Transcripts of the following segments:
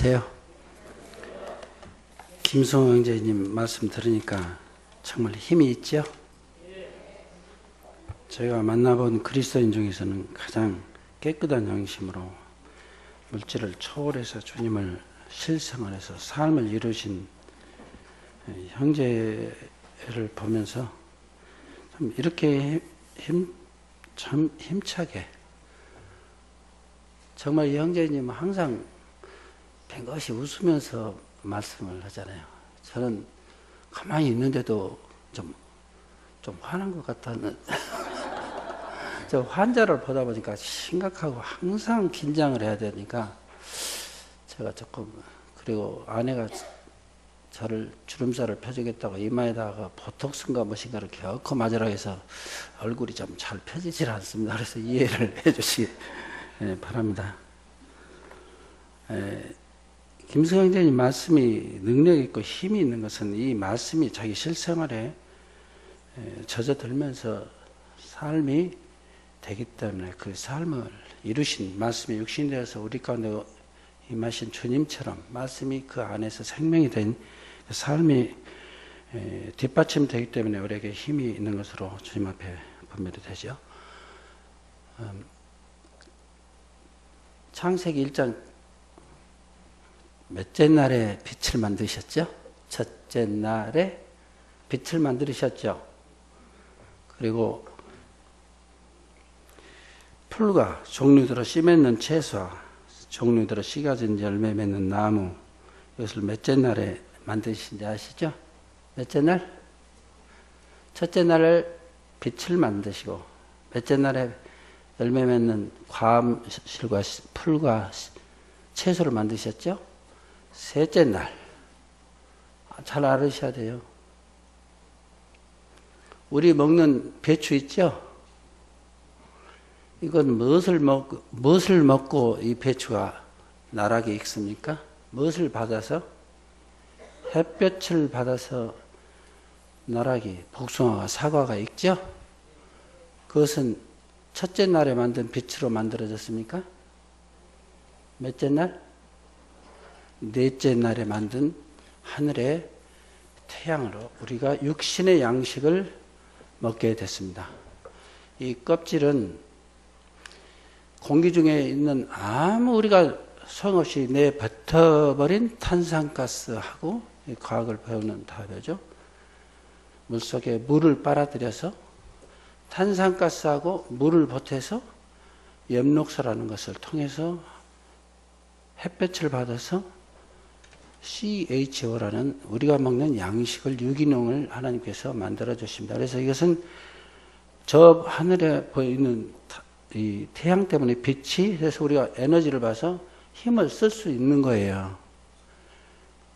안녕하세요. 김성호 형제님 말씀 들으니까 정말 힘이 있죠? 저희가 만나본 그리스도인 중에서는 가장 깨끗한 양심으로 물질을 초월해서 주님을 실생활해서 삶을 이루신 형제를 보면서 참 이렇게 참 힘차게, 정말 이 형제님은 항상 뱅것이 웃으면서 말씀을 하잖아요. 저는 가만히 있는데도 좀 화난 것 같다는 저 환자를 보다 보니까 심각하고 항상 긴장을 해야 되니까 제가 조금, 그리고 아내가 저를 주름살을 펴주겠다고 이마에다가 보톡스인가 무엇인가를 겨우 맞으라 해서 얼굴이 좀 잘 펴지질 않습니다. 그래서 이해를 해주시기 바랍니다. 김성호 형제님 말씀이 능력 있고 힘이 있는 것은 이 말씀이 자기 실생활에 젖어들면서 삶이 되기 때문에 그 삶을 이루신 말씀이 육신이 되어서 우리 가운데 임하신 주님처럼 말씀이 그 안에서 생명이 된 그 삶이 뒷받침되기 때문에 우리에게 힘이 있는 것으로 주님 앞에 분별이 되죠. 창세기 1장 몇째 날에 빛을 만드셨죠? 첫째 날에 빛을 만드셨죠. 그리고 풀과 종류대로 씨 맺는 채소와 종류대로 씨가 진 열매 맺는 나무, 이것을 몇째 날에 만드신지 아시죠? 몇째 날? 첫째 날을 빛을 만드시고 몇째 날에 열매 맺는 과실과 풀과 채소를 만드셨죠? 셋째 날. 잘 알으셔야 돼요. 우리 먹는 배추 있죠? 이건 무엇을 먹고 이 배추가 나락에 익습니까? 무엇을 받아서? 햇볕을 받아서 나락이, 복숭아와 사과가 익죠? 그것은 첫째 날에 만든 빛으로 만들어졌습니까? 몇째 날? 넷째 날에 만든 하늘의 태양으로 우리가 육신의 양식을 먹게 됐습니다. 이 껍질은 공기 중에 있는 아무 우리가 소용없이 내뱉어버린 탄산가스하고, 과학을 배우는 다르죠. 물속에 물을 빨아들여서 탄산가스하고 물을 보태서 엽록소라는 것을 통해서 햇볕을 받아서 CHO라는 우리가 먹는 양식을, 유기농을 하나님께서 만들어 주십니다. 그래서 이것은 저 하늘에 보이는 이 태양 때문에 빛이, 그래서 우리가 에너지를 봐서 힘을 쓸 수 있는 거예요.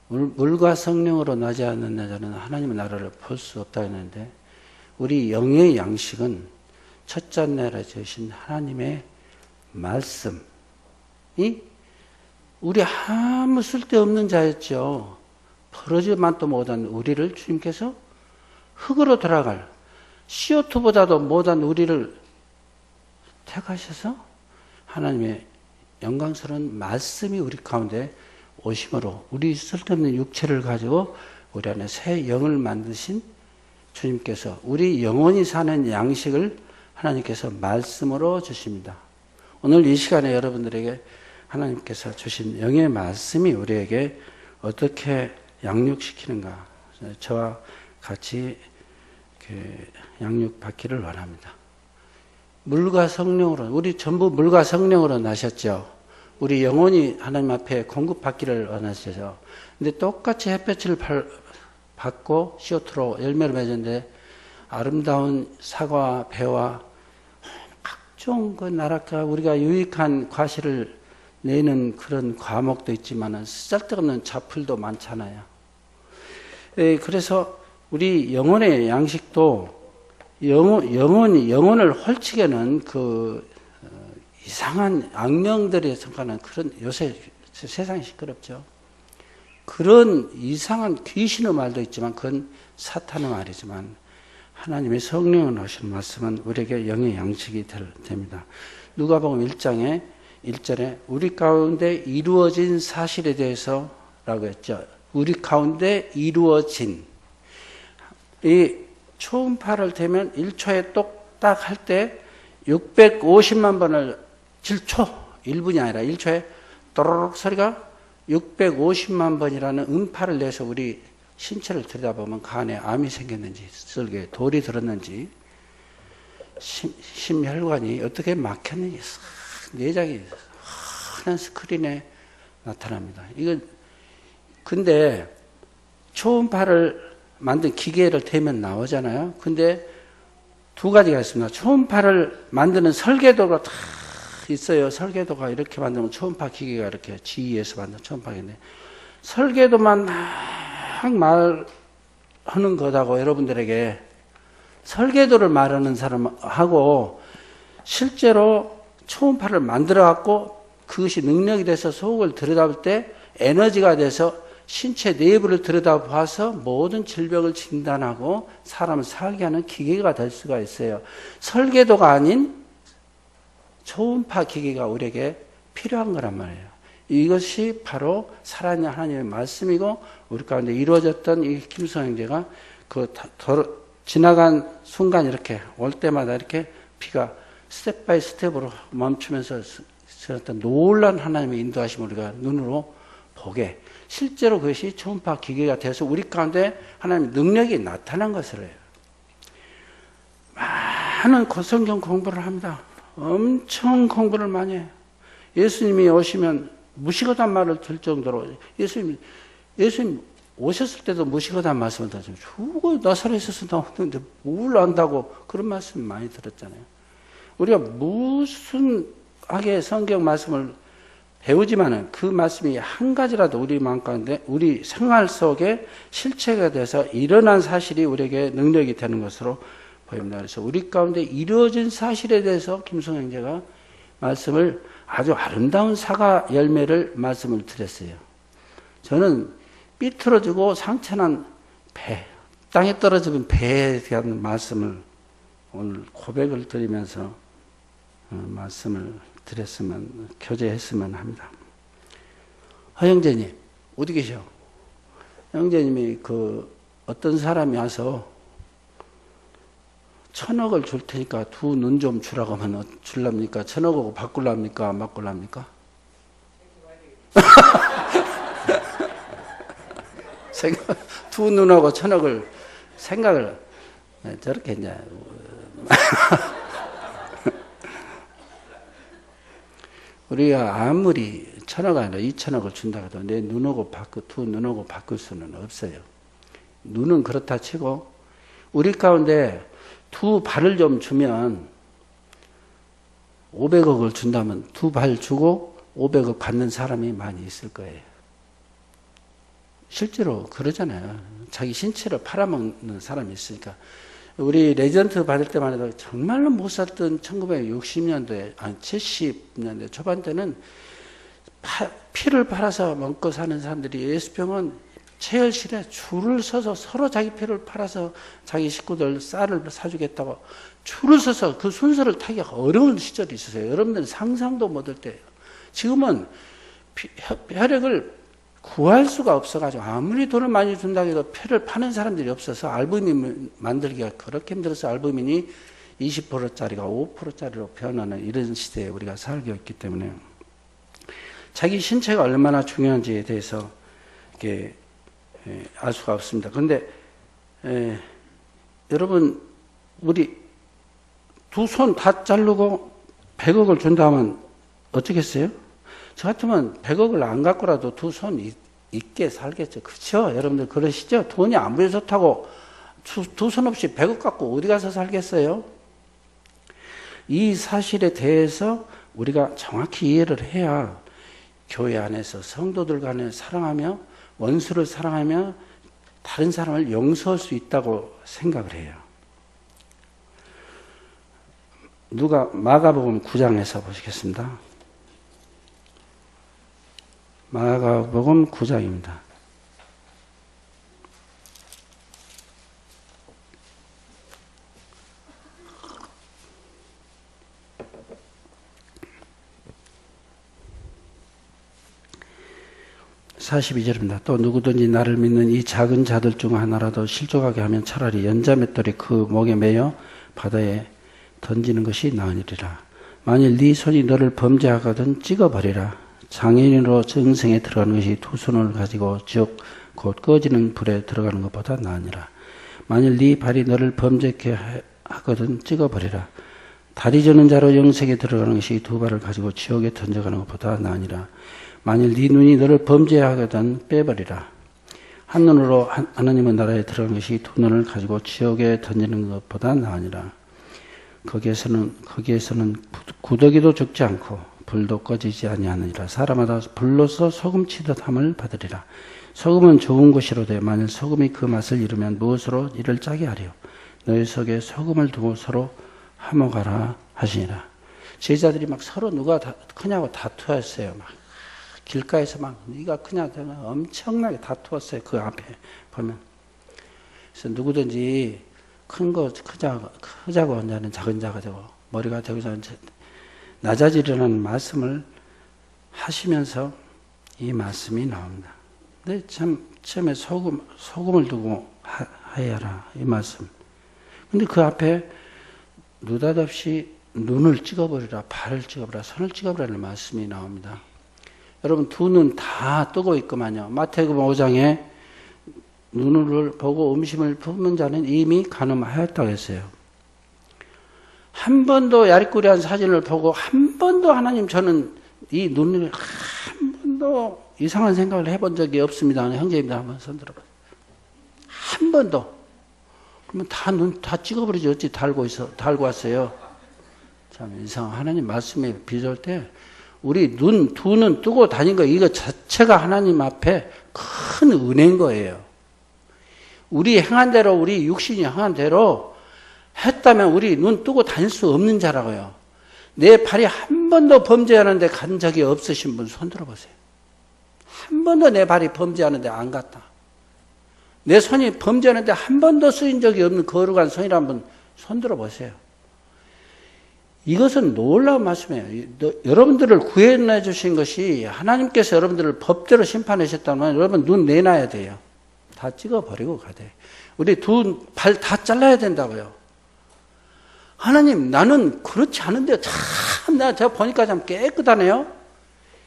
물과 성령으로 나지 않는 자는 하나님의 나라를 볼 수 없다 했는데, 우리 영의 양식은 첫째 날에 주신 하나님의 말씀이 우리 아무 쓸데없는 자였죠. 버러지만도 못한 우리를 주님께서 흙으로 돌아갈 CO2보다도 못한 우리를 택하셔서 하나님의 영광스러운 말씀이 우리 가운데 오심으로 우리 쓸데없는 육체를 가지고 우리 안에 새 영을 만드신 주님께서 우리 영혼이 사는 양식을 하나님께서 말씀으로 주십니다. 오늘 이 시간에 여러분들에게 하나님께서 주신 영의 말씀이 우리에게 어떻게 양육시키는가, 저와 같이 양육받기를 원합니다. 물과 성령으로, 우리 전부 물과 성령으로 나셨죠. 우리 영혼이 하나님 앞에 공급받기를 원하셔서. 근데 똑같이 햇볕을 받고 CO2로 열매를 맺었는데, 아름다운 사과, 배와 각종 그 나락과 우리가 유익한 과실을 내는 그런 과목도 있지만 쓸데없는 잡풀도 많잖아요. 그래서 우리 영혼의 양식도 영혼을 헐치게는 그 이상한 악령들에 속하는 그런, 요새 세상이 시끄럽죠. 그런 이상한 귀신의 말도 있지만 그건 사탄의 말이지만, 하나님의 성령을 하시는 말씀은 우리에게 영의 양식이 됩니다. 누가복음 1장에 1절에 우리 가운데 이루어진 사실에 대해서 라고 했죠. 우리 가운데 이루어진. 이 초음파를 대면 1초에 똑딱 할 때 650만 번을 1분이 아니라 1초에 또르륵 소리가 650만 번이라는 음파를 내서 우리 신체를 들여다보면 간에 암이 생겼는지, 썰개에 돌이 들었는지, 심혈관이 어떻게 막혔는지 내장이 환한 스크린에 나타납니다. 이건 근데 초음파를 만든 기계를 대면 나오잖아요. 근데 두 가지가 있습니다. 초음파를 만드는 설계도가 다 있어요. 설계도가 이렇게 만들면 초음파 기계가 이렇게 GE에서 만든 초음파 기계인데 설계도만 막 말하는 거다고 여러분들에게 설계도를 말하는 사람하고 실제로 초음파를 만들어 갖고 그것이 능력이 돼서 속을 들여다볼 때 에너지가 돼서 신체 내부를 들여다봐서 모든 질병을 진단하고 사람을 살게 하는 기계가 될 수가 있어요. 설계도가 아닌 초음파 기계가 우리에게 필요한 거란 말이에요. 이것이 바로 살아있는 하나님의 말씀이고 우리 가운데 이루어졌던 이 김수환 형제가 그 지나간 순간 이렇게 올 때마다 이렇게 피가 스텝 바이 스텝으로 멈추면서 어떤 놀란 하나님의 인도하심을 우리가 눈으로 보게 실제로 그것이 초음파 기계가 돼서 우리 가운데 하나님의 능력이 나타난 것을 해요. 많은 고성경 공부를 합니다. 엄청 공부를 많이 해요. 예수님이 오시면 무시거단 말을 들 정도로 예수님 오셨을 때도 무시거단 말씀을 들었잖아요. 죽어 나사렛에서 나왔는데 뭘 안다고 그런 말씀 많이 들었잖아요. 우리가 무슨 하게 성경 말씀을 배우지만은 그 말씀이 한 가지라도 우리 마음 가운데 우리 생활 속에 실체가 돼서 일어난 사실이 우리에게 능력이 되는 것으로 보입니다. 그래서 우리 가운데 이루어진 사실에 대해서 김성 형제가 말씀을 아주 아름다운 사과 열매를 말씀을 드렸어요. 저는 삐뚤어지고 상처난 배, 땅에 떨어지는 배에 대한 말씀을 오늘 고백을 드리면서 말씀을 드렸으면, 교제했으면 합니다. 형제님, 어디 계셔? 형제님이 어떤 사람이 와서 1,000억을 줄 테니까 두 눈 좀 주라고 하면 줄랍니까? 1,000억하고 바꿀랍니까? 안 바꿀랍니까? 두 눈하고 1,000억을 생각을 저렇게 이제 우리가 아무리 1,000억 아니라 2,000억을 준다고 해도 내 눈하고 두 눈하고 바꿀 수는 없어요. 눈은 그렇다 치고 우리 가운데 두 발을 좀 주면 500억을 준다면 두 발 주고 500억 받는 사람이 많이 있을 거예요. 실제로 그러잖아요. 자기 신체를 팔아먹는 사람이 있으니까. 우리 레전트 받을 때만 해도 정말로 못 살던 1960년대, 70년대 초반 때는 피를 팔아서 먹고 사는 사람들이 예수병원 체열실에 줄을 서서 서로 자기 피를 팔아서 자기 식구들 쌀을 사주겠다고 줄을 서서 그 순서를 타기가 어려운 시절이 있었어요. 여러분들은 상상도 못할 때예요. 지금은 혈액을 구할 수가 없어가지고 아무리 돈을 많이 준다고 해도 피를 파는 사람들이 없어서 알부민 만들기가 그렇게 힘들어서 알부민이 20%짜리가 5%짜리로 변하는 이런 시대에 우리가 살고 있기 때문에 자기 신체가 얼마나 중요한지에 대해서 이렇게 알 수가 없습니다. 그런데 여러분 우리 두 손 다 자르고 100억을 준다면 어떻겠어요? 저 같으면 100억을 안 갖고라도 두 손 있게 살겠죠. 그렇죠? 여러분들 그러시죠? 돈이 아무리 좋다고 두 손 없이 100억 갖고 어디 가서 살겠어요? 이 사실에 대해서 우리가 정확히 이해를 해야 교회 안에서 성도들 간에 사랑하며 원수를 사랑하며 다른 사람을 용서할 수 있다고 생각을 해요. 누가 마가복음 9장에서 보시겠습니다. 마가복음 9장입니다. 42절입니다. 또 누구든지 나를 믿는 이 작은 자들 중 하나라도 실족하게 하면 차라리 연자맷돌이 그 목에 매여 바다에 던지는 것이 나으니라. 만일 네 손이 너를 범죄하거든 찍어버리라. 장애인으로 정생에 들어가는 것이 두 손을 가지고 지옥 곧 꺼지는 불에 들어가는 것보다 나으니라. 만일 네 발이 너를 범죄케 하거든 찍어버리라. 다리 저는 자로 영생에 들어가는 것이 두 발을 가지고 지옥에 던져가는 것보다 나으니라. 만일 네 눈이 너를 범죄하거든 빼버리라. 한 눈으로 하나님의 나라에 들어가는 것이 두 눈을 가지고 지옥에 던지는 것보다 나으니라. 거기에서는 구더기도 죽지 않고 불도 꺼지지 아니하느니라. 사람마다 불로서 소금치듯 함을 받으리라. 소금은 좋은 것이로되 만일 소금이 그 맛을 잃으면 무엇으로 이를 짜게 하리요. 너희 속에 소금을 두고 서로 화목하라 하시니라. 제자들이 막 서로 누가 크냐고 다투었어요. 막 길가에서 막 네가 크냐 엄청나게 다투었어요. 그 앞에 보면. 그래서 누구든지 큰 거 크자고 하는 작은 자가 되고 머리가 되고자 낮아지려는 말씀을 하시면서 이 말씀이 나옵니다. 근데 참 처음에 소금을 두고 하여라 이 말씀. 근데 그 앞에 느닷없이 눈을 찍어버리라, 발을 찍어버리라, 손을 찍어버리라는 말씀이 나옵니다. 여러분 두 눈 다 뜨고 있구만요. 마태복음 5장에 눈을 보고 음식을 품는 자는 이미 간음하였다고 했어요. 한 번도 야리꾸리한 사진을 보고 한 번도 하나님 저는 이 눈을 한 번도 이상한 생각을 해본 적이 없습니다. 형제입니다. 한번 손 들어봐요. 한 번도. 그러면 눈 다 찍어버리지 어찌 달고 왔어요. 참 이상 하나님 말씀에 비교할 때 우리 두 눈 뜨고 다닌 거 이거 자체가 하나님 앞에 큰 은혜인 거예요. 우리 행한 대로 우리 육신이 행한 대로 했다면 우리 눈 뜨고 다닐 수 없는 자라고요. 내 발이 한 번도 범죄하는데 간 적이 없으신 분 손 들어보세요. 한 번도 내 발이 범죄하는데 안 갔다. 내 손이 범죄하는데 한 번도 쓰인 적이 없는 거룩한 손이란 분 손 들어보세요. 이것은 놀라운 말씀이에요. 여러분들을 구해내 주신 것이 하나님께서 여러분들을 법대로 심판하셨다면 여러분 눈 내놔야 돼요. 다 찍어버리고 가야 돼요. 우리 두 발 다 잘라야 된다고요. 하나님 나는 그렇지 않은데 참 내가 제가 보니까 참 깨끗하네요.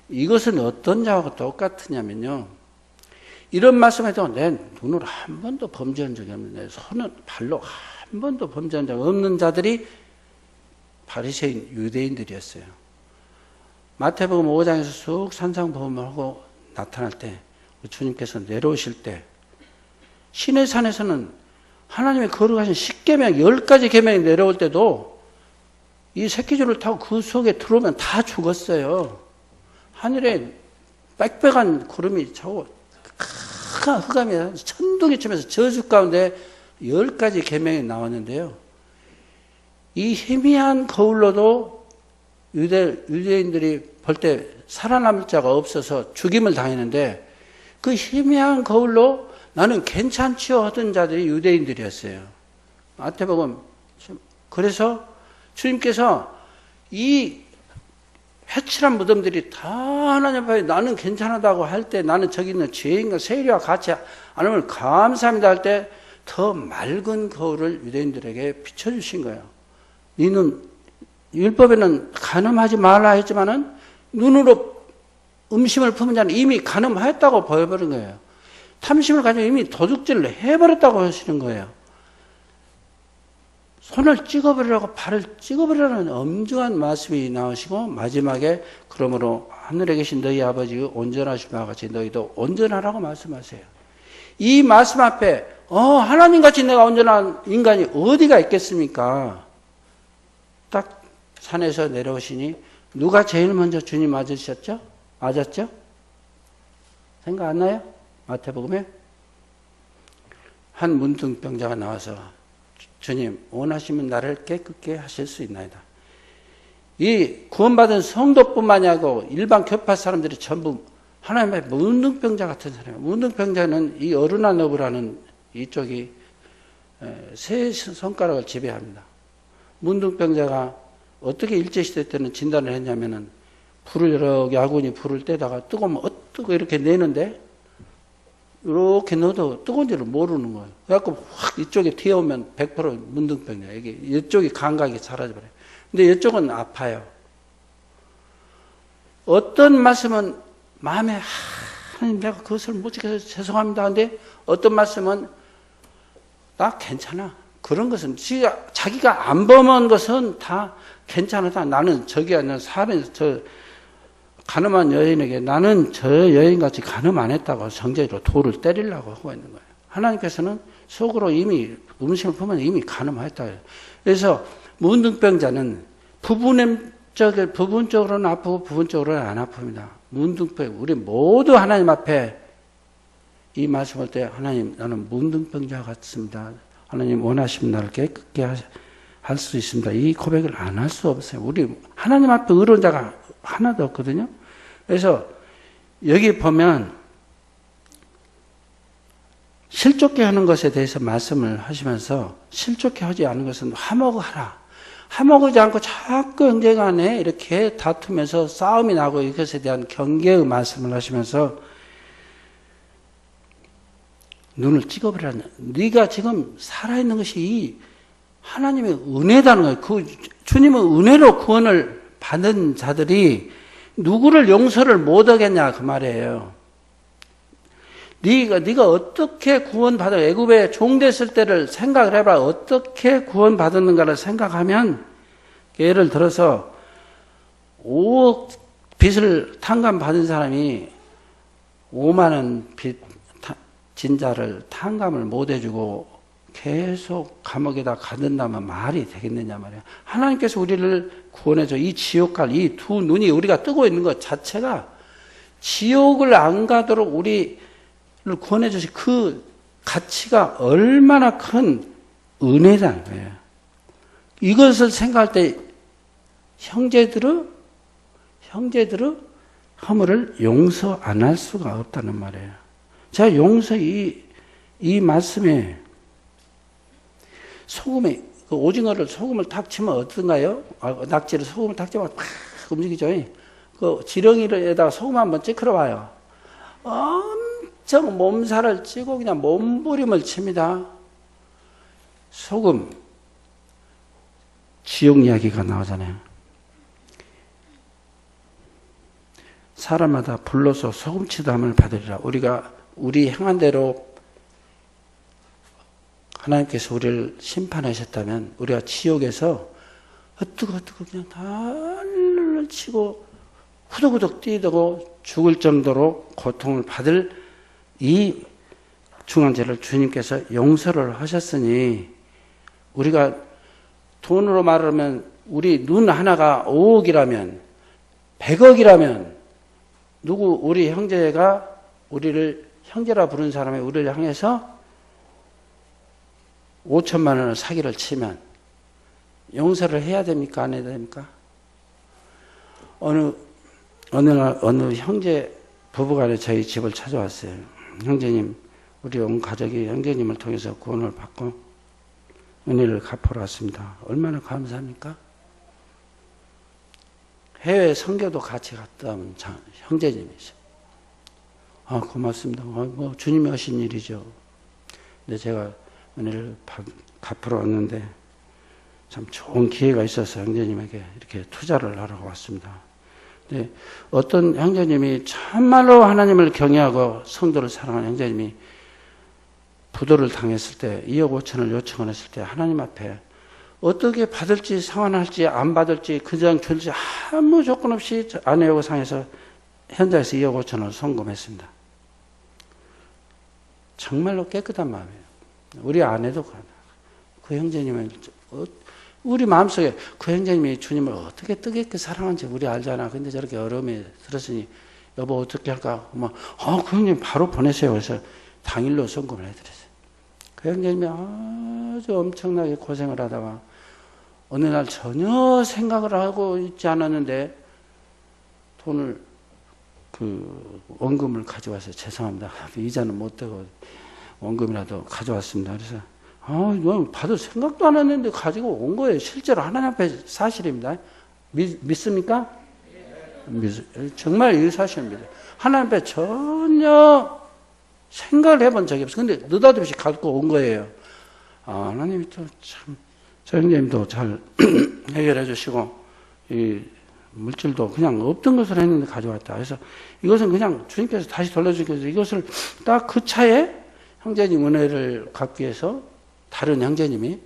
이것은 어떤 자하고 똑같으냐면요. 이런 말씀해도 내 눈으로 한 번도 범죄한 적이 없는데 손은 발로 한 번도 범죄한 적 없는 자들이 바리새인 유대인들이었어요. 마태복음 5장에서 쑥 산상보험을 하고 나타날 때 주님께서 내려오실 때 신의 산에서는 하나님의 거룩하신 10계명 10가지 계명이 내려올 때도 이 새끼줄을 타고 그 속에 들어오면 다 죽었어요. 하늘에 빽빽한 구름이 차고 흑암이 천둥이 치면서 저주 가운데 10가지 계명이 나왔는데요. 이 희미한 거울로도 유대인들이 볼 때 살아남을 자가 없어서 죽임을 당했는데 그 희미한 거울로 나는 괜찮지요 하던 자들이 유대인들이었어요. 마태복음. 그래서 주님께서 이 회칠한 무덤들이 다 하나님 앞에 나는 괜찮다고 할 때 나는 저기 있는 죄인과 세리와 같이 하나님을 감사합니다 할 때 더 맑은 거울을 유대인들에게 비춰주신 거예요. 너는 율법에는 간음하지 말라 했지만은 눈으로 음식을 품은 자는 이미 간음하였다고 보여버린 거예요. 탐심을 가지고 이미 도둑질을 해버렸다고 하시는 거예요. 손을 찍어버리라고 발을 찍어버리라는 엄중한 말씀이 나오시고 마지막에 그러므로 하늘에 계신 너희 아버지 온전하신 바와 같이 너희도 온전하라고 말씀하세요. 이 말씀 앞에 하나님같이 내가 온전한 인간이 어디가 있겠습니까? 딱 산에서 내려오시니 누가 제일 먼저 주님 맞으셨죠? 맞았죠? 생각 안 나요? 마태복음에 한 문둥병자가 나와서 주님 원하시면 나를 깨끗게 하실 수 있나이다. 이 구원받은 성도뿐만이 아니고 일반 교파 사람들이 전부 하나님의 문둥병자 같은 사람이에요. 문둥병자는 이 어루나너브라는 이쪽이 세 손가락을 지배합니다. 문둥병자가 어떻게 일제시대 때는 진단을 했냐면은 불을 여러 아군이 불을 떼다가 뜨거우면 어뜨고 이렇게 내는데 이렇게 넣어도 뜨거운 줄을 모르는 거예요. 그래갖고 확 이쪽에 튀어오면 100% 문둥병이야. 이쪽이 감각이 사라져버려요. 근데 이쪽은 아파요. 어떤 말씀은 마음에 하나님 내가 그것을 못 지켜서 죄송합니다. 근데 어떤 말씀은 나 괜찮아. 그런 것은 자기가 안 범한 것은 다 괜찮다. 나는 저기 아니라 사람에서 저 간음한 여인에게 나는 저 여인같이 간음 안 했다고 정죄로 돌을 때리려고 하고 있는 거예요. 하나님께서는 속으로 이미 음식을 보면 이미 간음했다. 그래서 문둥병자는 부분적으로는 아프고 부분적으로는 안 아픕니다. 문둥병 우리 모두 하나님 앞에 이 말씀할 때 하나님 나는 문둥병자 같습니다. 하나님 원하시면 나를 깨끗게 할 수 있습니다. 이 고백을 안 할 수 없어요. 우리 하나님 앞에 의로운 자가 하나도 없거든요. 그래서 여기 보면 실족해 하는 것에 대해서 말씀을 하시면서 실족해 하지 않은 것은 화목하라. 화목하지 않고 자꾸 형제간에 이렇게 다투면서 싸움이 나고 이것에 대한 경계의 말씀을 하시면서 눈을 찍어버리라. 네가 지금 살아있는 것이 이 하나님의 은혜다는 거예요. 그 주님의 은혜로 구원을 받은 자들이 누구를 용서를 못하겠냐 그 말이에요. 네가 어떻게 구원받아 애굽에 종됐을 때를 생각을 해봐. 어떻게 구원받았는가를 생각하면 예를 들어서 5억 빚을 탕감받은 사람이 5만 원 빚 진자를 탕감을 못 해주고 계속 감옥에다 가둔다면 말이 되겠느냐 말이에요. 하나님께서 우리를 구원해줘. 이 지옥갈 이 두 눈이 우리가 뜨고 있는 것 자체가 지옥을 안 가도록 우리를 구원해 주신 그 가치가 얼마나 큰 은혜라는 거예요. 이것을 생각할 때 형제들의 허물을 용서 안 할 수가 없다는 말이에요. 제가 용서 이 말씀에 소금에 그 오징어를 소금을 탁 치면 어떤가요? 낙지를 소금을 탁 치면 팍 움직이죠. 그 지렁이에다가 소금 한번 찌그러 봐요. 엄청 몸살을 찌고 그냥 몸부림을 칩니다. 소금 지옥 이야기가 나오잖아요. 사람마다 불로서 소금치담을 받으리라. 우리 행한 대로 하나님께서 우리를 심판하셨다면 우리가 지옥에서 헛뜨거 그냥 달을 치고 후덕후덕 뛰고 죽을 정도로 고통을 받을 이 중한 죄를 주님께서 용서를 하셨으니 우리가 돈으로 말하면 우리 눈 하나가 5억이라면 100억이라면 우리 형제가 우리를 형제라 부른 사람이 우리를 향해서 5천만 원을 사기를 치면 용서를 해야 됩니까? 안 해야 됩니까? 어느 형제 부부간에 저희 집을 찾아왔어요. 형제님, 우리 온 가족이 형제님을 통해서 구원을 받고 은혜를 갚으러 왔습니다. 얼마나 감사합니까? 해외 선교도 같이 갔다 온 형제님이죠. 고맙습니다. 주님이 하신 일이죠. 근데 제가 은혜를 갚으러 왔는데 참 좋은 기회가 있어서 형제님에게 이렇게 투자를 하러 왔습니다. 근데 어떤 형제님이 참말로 하나님을 경외하고 성도를 사랑하는 형제님이 부도를 당했을 때 2억 5천을 요청을 했을 때 하나님 앞에 어떻게 받을지 상환할지 안 받을지 그냥 줄지 아무 조건 없이 아내하고 상해서 현장에서 2억 5천을 송금했습니다. 정말로 깨끗한 마음이에요. 우리 아내도 그 형제님은 우리 마음속에 그 형제님이 주님을 어떻게 뜨겁게 사랑하는지 우리 알잖아. 근데 저렇게 어려움이 들었으니 여보 어떻게 할까? 그 형님 바로 보내세요. 그래서 당일로 송금을 해드렸어요. 그 형제님이 아주 엄청나게 고생을 하다가 어느 날 전혀 생각을 하고 있지 않았는데 돈을 원금을 가져와서 죄송합니다. 이자는 못 되고 원금이라도 가져왔습니다. 그래서 이건 받을 생각도 안 했는데 가지고 온 거예요. 실제로 하나님 앞에 사실입니다. 믿습니까? 정말 이 사실입니다. 하나님 앞에 전혀 생각을 해본 적이 없어요. 근데 느닷없이 갖고 온 거예요. 아, 하나님이 또 참, 저 형제님도 잘 해결해 주시고, 이 물질도 그냥 없던 것을 했는데 가져왔다. 그래서 이것은 그냥 주님께서 다시 돌려주셔서 이것을 딱 그 차에 형제님 은혜를 갚기 위해서 다른 형제님이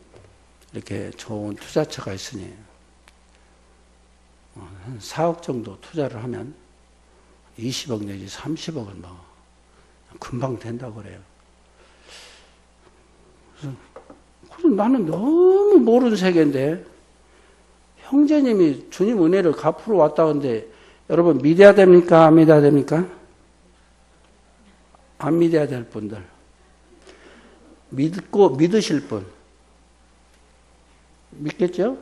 이렇게 좋은 투자처가 있으니 한 4억 정도 투자를 하면 20억 내지 30억은 뭐 금방 된다고 그래요. 그래서 나는 너무 모르는 세계인데 형제님이 주님 은혜를 갚으러 왔다는데 여러분 믿어야 됩니까? 안 믿어야 됩니까? 안 믿어야 될 분들. 믿고 믿으실 분. 믿겠죠?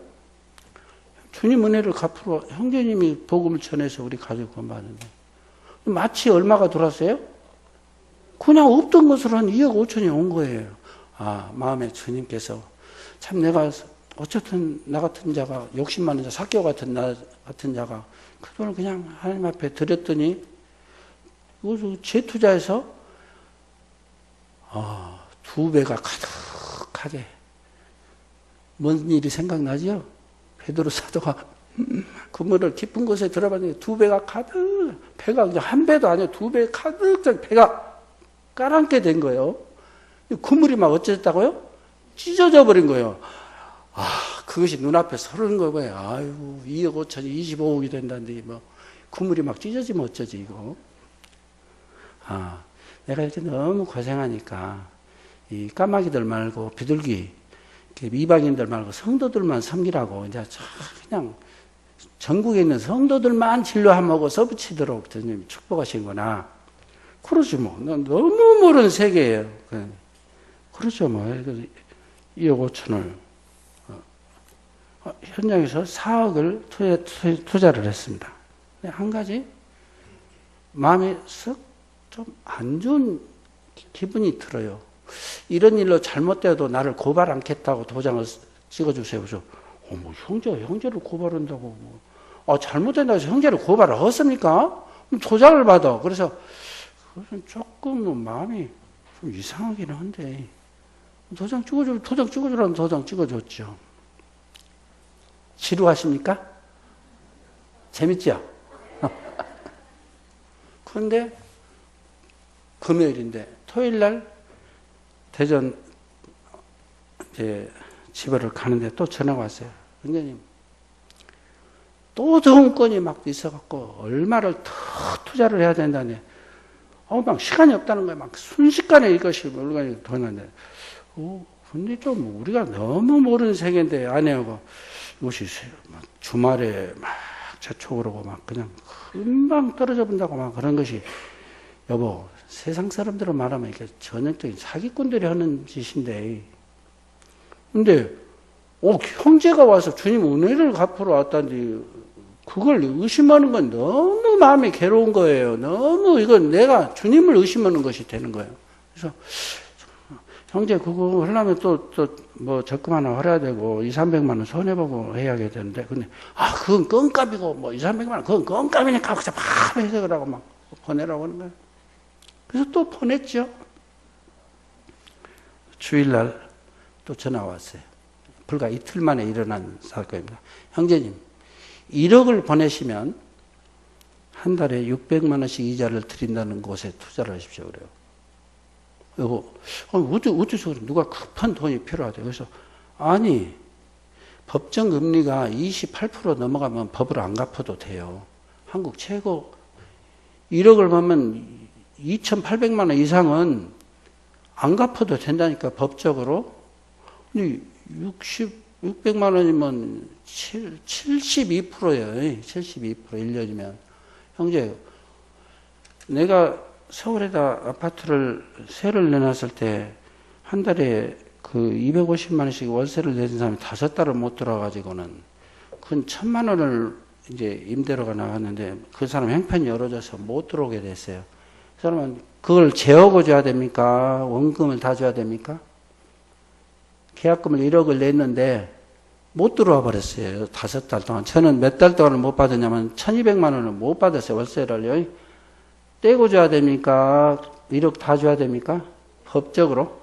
주님 은혜를 갚으러 형제님이 복음을 전해서 우리 가족 구원받는데 마치 얼마가 들어왔어요? 그냥 없던 것으로 한 2억 5천이 온 거예요. 아, 마음에 주님께서 참 내가 어쨌든 나 같은 자가 욕심 많은 자, 삭개오 같은 나 같은 자가 그 돈을 그냥 하나님 앞에 드렸더니 이것을 재투자해서 2배가 가득하게 뭔 일이 생각나죠? 베드로 사도가 그물을 깊은 곳에 들어봤는데 2배가 가득, 배가 그냥 한 배도 아니고 2배 가득 배가 까랑게 된 거예요. 그물이 막 어쨌다고요? 찢어져 버린 거예요. 아, 그것이 눈앞에 서르는 거예요. 아유, 2억 5천이 25억이 된다는데, 뭐, 그물이 막 찢어지면 어쩌지, 이거. 아, 내가 이렇게 너무 고생하니까, 이 까마귀들 말고, 비둘기, 이방인들 말고 성도들만 섬기라고, 이제 그냥 전국에 있는 성도들만 진료하고 써붙이도록 주님이 축복하시는구나. 그러지 뭐. 난 너무 모르는 세계예요. 그렇죠, 뭐. 2억 5천을. 현장에서 4억을 투자를 했습니다. 한 가지 마음에 썩 좀 안 좋은 기분이 들어요. 이런 일로 잘못되어도 나를 고발 않겠다고 도장을 찍어주세요. 그래서 뭐 형제를 고발한다고 잘못된다고 해서 형제를 고발을 했습니까? 도장을 받아. 그래서 그것은 조금 마음이 좀 이상하긴 한데 도장 찍어주라면 도장 찍어줬죠. 지루하십니까? 재밌죠? 그런데 금요일인데 토요일날 대전 이제 집을 가는데 또 전화가 왔어요. 선생님 또 좋은 건이 막 있어갖고 얼마를 더 투자를 해야 된다네. 막 시간이 없다는 거예요. 막 순식간에 이것이 물건이 더 났는데 근데 좀 우리가 너무 모르는 세계인데 아내하고 이것이 막 주말에 막 재촉을 하고 막 그냥 금방 떨어져 본다고 막 그런 것이 여보 세상 사람들은 말하면 이게 전형적인 사기꾼들이 하는 짓인데 근데 형제가 와서 주님 은혜를 갚으러 왔다는데 그걸 의심하는 건 너무 마음이 괴로운 거예요. 너무 이건 내가 주님을 의심하는 것이 되는 거예요. 그래서 형제 그거 하려면 또 뭐 적금 하나 활어야 되고 200~300만 원 손해보고 해야 되는데 근데 그건 껌값이고 뭐 200~300만 원 그건 껌값이니까 그냥 바로 해석을 하고 막 보내라고 하는 거예요. 그래서 또 보냈죠. 주일날 또 전화 왔어요. 불과 이틀 만에 일어난 사건입니다. 형제님 1억을 보내시면 한 달에 600만 원씩 이자를 드린다는 곳에 투자를 하십시오. 그래요. 여보, 어째서 그래? 누가 급한 돈이 필요하대. 그래서, 아니, 법정 금리가 28% 넘어가면 법을 안 갚아도 돼요. 한국 최고 1억을 벌면 2,800만 원 이상은 안 갚아도 된다니까, 법적으로. 근데 600만 원이면 72%예요. 72% 1년이면. 형제, 내가 서울에다 아파트를 세를 내놨을 때 한 달에 그 250만 원씩 월세를 내는 사람이 5달을 못 들어가지고는 근 1,000만 원을 이제 임대료가 나왔는데 그 사람 형편이 열어져서 못 들어오게 됐어요. 그 사람은 그걸 재우고 줘야 됩니까? 원금을 다 줘야 됩니까? 계약금을 1억을 냈는데 못 들어와 버렸어요. 5달 동안. 저는 몇 달 동안을 못 받았냐면 1,200만 원을 못 받았어요. 월세를요. 떼고 줘야 됩니까? 1억 다 줘야 됩니까? 법적으로?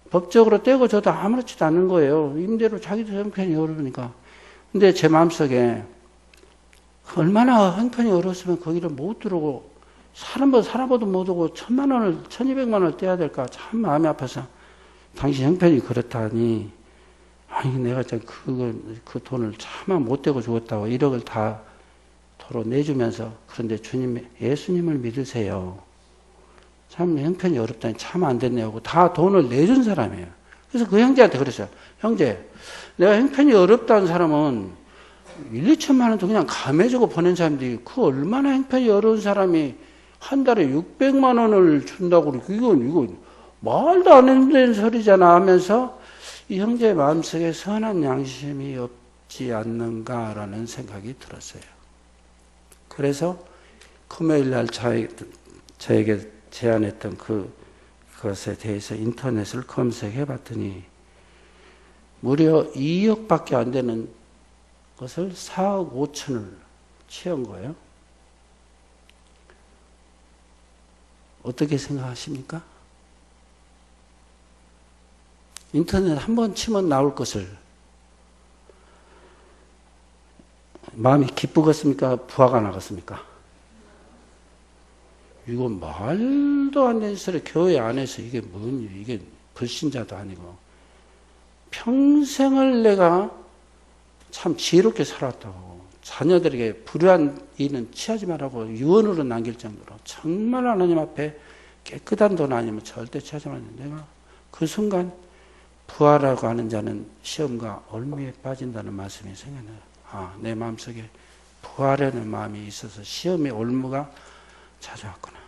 법적으로 떼고 줘도 아무렇지도 않은 거예요. 임대로 자기도 형편이 어려우니까. 근데 제 마음속에 얼마나 형편이 어려웠으면 거기를 못 들어오고 살아보도 못 오고 1,000만 원을 1,200만 원을 떼야 될까 참 마음이 아파서 당신 형편이 그렇다니 아니 내가 그 돈을 차마 못 떼고 죽었다고 1억을 다 도로 내주면서 그런데 주님 예수님을 믿으세요. 참 형편이 어렵다니 참 안 됐네요 하고 다 돈을 내준 사람이에요. 그래서 그 형제한테 그랬어요. 형제 내가 형편이 어렵다는 사람은 1, 2천만 원도 그냥 감해주고 보낸 사람들이 그 얼마나 형편이 어려운 사람이 한 달에 600만 원을 준다고 그러고 이건 말도 안 되는 소리잖아 하면서 이 형제의 마음속에 선한 양심이 없지 않는가라는 생각이 들었어요. 그래서 금요일 날 저에게 제안했던 그것에 대해서 인터넷을 검색해 봤더니 무려 2억밖에 안 되는 것을 4억 5천을 취한 거예요. 어떻게 생각하십니까? 인터넷 한 번 치면 나올 것을 마음이 기쁘겠습니까? 부하가 나겠습니까? 이건 말도 안 되는 소리. 교회 안에서 이게 이게 불신자도 아니고 평생을 내가 참 지혜롭게 살았다고 자녀들에게 불효한 일은 취하지 말라고 유언으로 남길 정도로 정말 하나님 앞에 깨끗한 돈 아니면 절대 취하지 말는데 내가 그 순간 부하라고 하는 자는 시험과 얼미에 빠진다는 말씀이 생각나요. 내 마음속에 부하려는 마음이 있어서 시험의 올무가 찾아왔구나.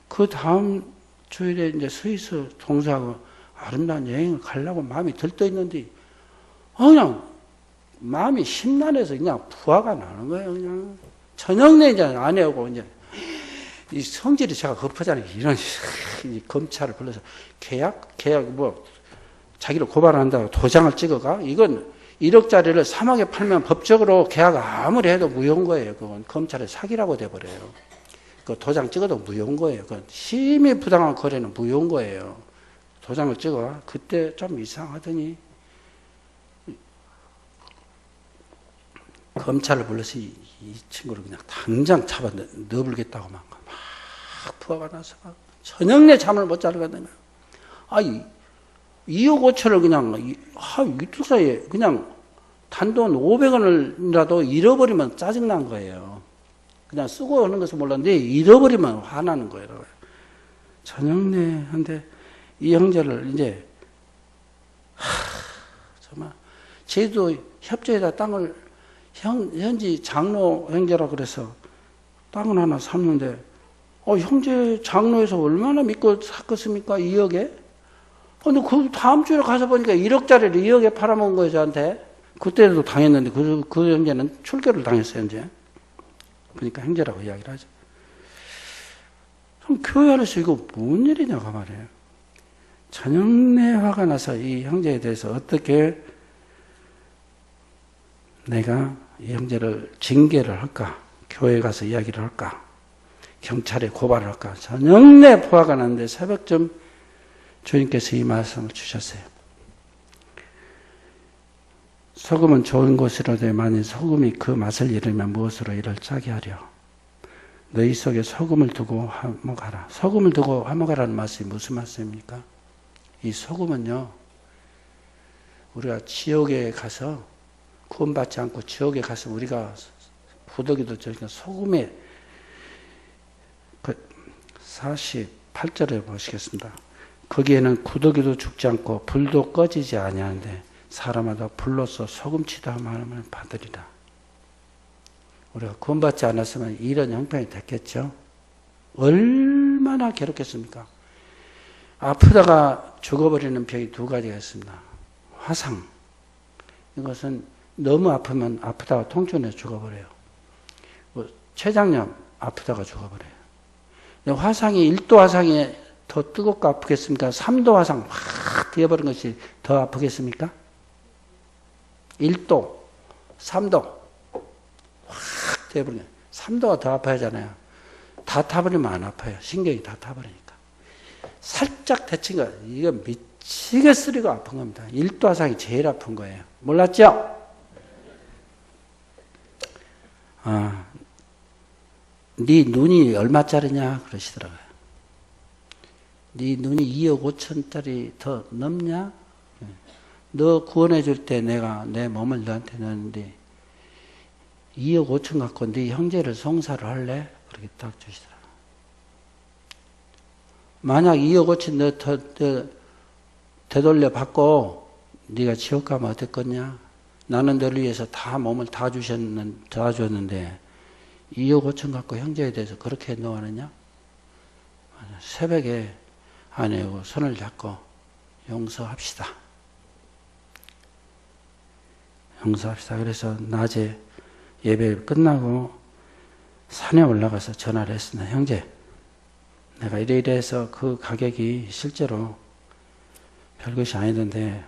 그 다음 주일에 이제 스위스 동서하고 아름다운 여행을 가려고 마음이 들떠 있는데 그냥 마음이 심란해서 그냥 부하가 나는 거예요. 그냥 저녁 내 이제 아내하고 이제 이 성질이 제가 급하잖아요. 이런 검찰을 불러서 계약 자기를 고발한다고 도장을 찍어가 이건 1억짜리를 3억에 팔면 법적으로 계약 아무리 해도 무효인 거예요. 그건 검찰의 사기라고 돼버려요. 그 도장 찍어도 무효인 거예요. 그 심히 부당한 거래는 무효인 거예요. 도장을 찍어. 그때 좀 이상하더니 검찰을 불러서 이 친구를 그냥 당장 잡아 넣어버리겠다고 막 부하가 나서 저녁 내 잠을 못 자거든요. 2억 5천을 그냥 이틀 사이에 그냥 단돈 500원이라도 잃어버리면 짜증난 거예요. 그냥 쓰고 오는 것은 몰랐는데 잃어버리면 화나는 거예요. 저녁 내 한데 이 형제를 이제 정말 제주도 협조에다 땅을 현지 장로 형제라 그래서 땅을 하나 샀는데 형제 장로에서 얼마나 믿고 샀겠습니까? 2억에? 근데 그 다음 주에 가서 보니까 1억짜리를 2억에 팔아먹은 거예요, 저한테. 그때도 당했는데 그 형제는 출교를 당했어요, 이제. 그러니까 형제라고 이야기를 하죠. 그럼 교회 안에서 이거 뭔 일이냐고 말이에요. 저녁 내 화가 나서 이 형제에 대해서 어떻게 내가 이 형제를 징계를 할까? 교회에 가서 이야기를 할까? 경찰에 고발을 할까? 저녁 내 화가 났는데 새벽쯤 주님께서 이 말씀을 주셨어요. 소금은 좋은 것이로되 만일 소금이 그 맛을 잃으면 무엇으로 이를 짜게 하려? 너희 속에 소금을 두고 화목하라. 소금을 두고 화목하라는 말씀이 무슨 말씀입니까? 이 소금은요, 우리가 지옥에 가서 구원받지 않고 지옥에 가서 우리가 부더기도 저니까 소금에 48절에 보시겠습니다. 거기에는 구더기도 죽지 않고 불도 꺼지지 아니하는데 사람마다 불로써 소금치다 하면 받으리라. 우리가 구원받지 않았으면 이런 형편이 됐겠죠. 얼마나 괴롭겠습니까? 아프다가 죽어버리는 병이 두 가지가 있습니다. 화상. 이것은 너무 아프면 아프다가 통증내서 죽어버려요. 췌장염 아프다가 죽어버려요. 화상이 1도 화상이 더 뜨겁고 아프겠습니까? 3도 화상 확 되어버린 것이 더 아프겠습니까? 1도, 3도 확 되어버린 거예요. 3도가 더 아파하잖아요. 다 타버리면 안 아파요. 신경이 다 타버리니까. 살짝 데친 거, 이거 미치게 쓰리고 아픈 겁니다. 일도화상이 제일 아픈 거예요. 몰랐죠? 네 눈이 얼마짜리냐 그러시더라고요. 네 눈이 2억 5천짜리 더 넘냐? 너 구원해 줄 때 내가 내 몸을 너한테 넣었는데 2억 5천 갖고 네 형제를 송사를 할래? 그렇게 딱 주시더라고요. 만약 2억 5천 너 되돌려 받고 네가 지옥 가면 어땠겠냐? 나는 너를 위해서 다 몸을 다 줬는데 2억 5천 갖고 형제에 대해서 그렇게 노하느냐? 새벽에 아내하고 손을 잡고 용서합시다. 용서합시다. 그래서 낮에 예배 끝나고 산에 올라가서 전화를 했습니다. 형제, 내가 이래서 그 가격이 실제로 별것이 아니던데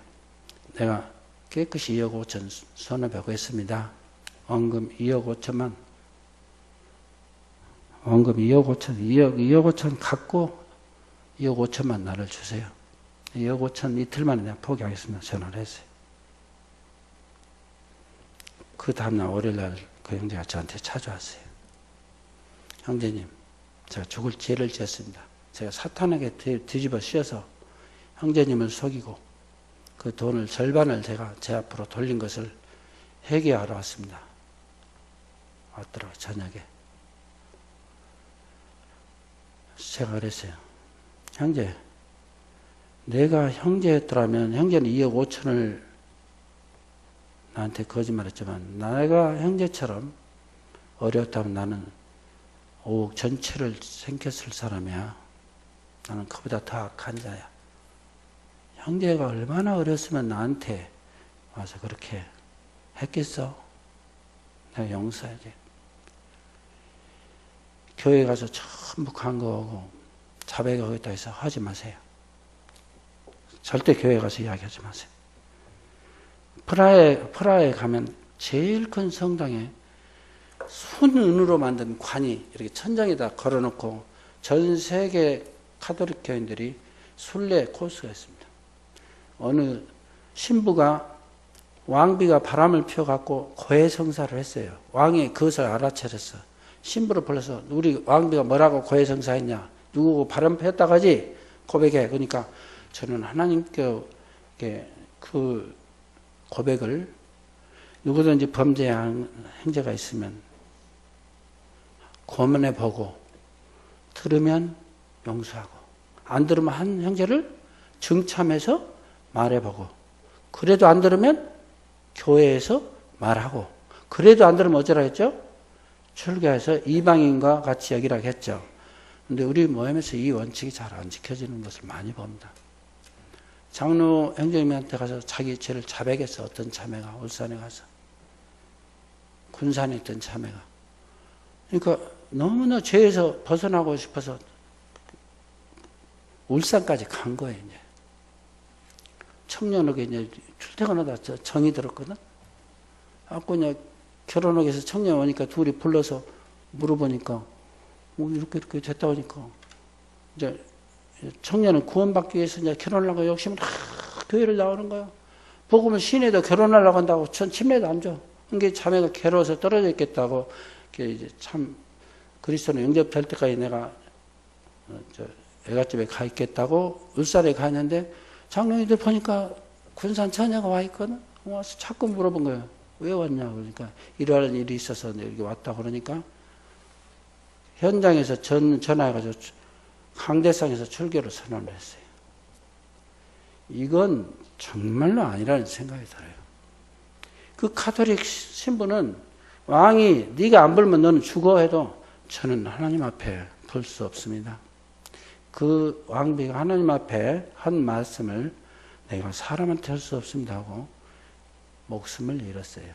내가 깨끗이 2억 5천 손해보고 했습니다. 원금 2억 5천만, 원금 2억 5천, 2억 5천 갖고 2억 5천만 나를 주세요. 2억 5천 이틀 만에 내가 포기하겠습니다. 전화를 했어요. 그 다음날 월요일날 그 형제가 저한테 찾아왔어요. 형제님, 제가 죽을 죄를 지었습니다. 제가 사탄에게 뒤집어 씌워서 형제님을 속이고 그 돈을 절반을 제가 제 앞으로 돌린 것을 회개하러 왔습니다. 왔더라고요, 저녁에. 제가 그랬어요. 형제, 내가 형제였더라면 형제는 2억 5천을 나한테 거짓말했지만 내가 형제처럼 어려웠다면 나는 5억 전체를 생겼을 사람이야. 나는 그보다 더 악한 자야. 형제가 얼마나 어렸으면 나한테 와서 그렇게 했겠어? 내가 용서해야지. 교회 가서 전부 간거하고 자백하고 있다 해서 하지 마세요. 절대 교회 가서 이야기하지 마세요. 프라하에 가면 제일 큰 성당에 순은으로 만든 관이 이렇게 천장에다 걸어놓고 전 세계 카톨릭 교인들이 순례 코스가 있습니다. 어느 신부가 왕비가 바람을 피워갖고 고해성사를 했어요. 왕이 그것을 알아차렸어. 신부를 불러서 우리 왕비가 뭐라고 고해성사했냐? 누구고 바람 피웠다고 하지? 고백해. 그러니까 저는 하나님께 그 고백을 누구든지 범죄한 행제가 있으면 고문해 보고 들으면 용서하고 안 들으면 한 형제를 증참해서 말해보고 그래도 안 들으면 교회에서 말하고 그래도 안 들으면 어쩌라 했죠? 출교해서 이방인과 같이 여기라고 했죠. 근데 우리 모임에서 이 원칙이 잘 안 지켜지는 것을 많이 봅니다. 장로 형제님한테 가서 자기 죄를 자백했어. 어떤 자매가 울산에 가서 군산에 있던 자매가. 그러니까 너무나 죄에서 벗어나고 싶어서 울산까지 간 거예요. 이제 청년에게 이제 출퇴근하다 정이 들었거든. 아까 그냥 결혼하기 위해서 청년 오니까 둘이 불러서 물어보니까 이렇게 됐다고 하니까 이제 청년은 구원받기 위해서 이제 결혼하려고 욕심을 교회를 나오는 거야. 복음을 시내도 결혼하려고 한다고 전 침례도 안 줘. 그게 자매가 괴로워서 떨어져 있겠다고 이제 참 그리스도는 영접될 때까지 내가 애갓집에 가 있겠다고 울산에 가 있는데 장로님들 보니까 군산 처녀가 와 있거든. 와서 자꾸 물어본 거예요. 왜 왔냐 그러니까 이러한 일이 있어서 여기 왔다 그러니까 현장에서 전화해가지고 강대상에서 출교를 선언을 했어요. 이건 정말로 아니라는 생각이 들어요. 그 가톨릭 신부는 왕이 네가 안 불면 너는 죽어 해도 저는 하나님 앞에 불 수 없습니다. 그 왕비가 하나님 앞에 한 말씀을 내가 사람한테 할 수 없습니다 하고 목숨을 잃었어요.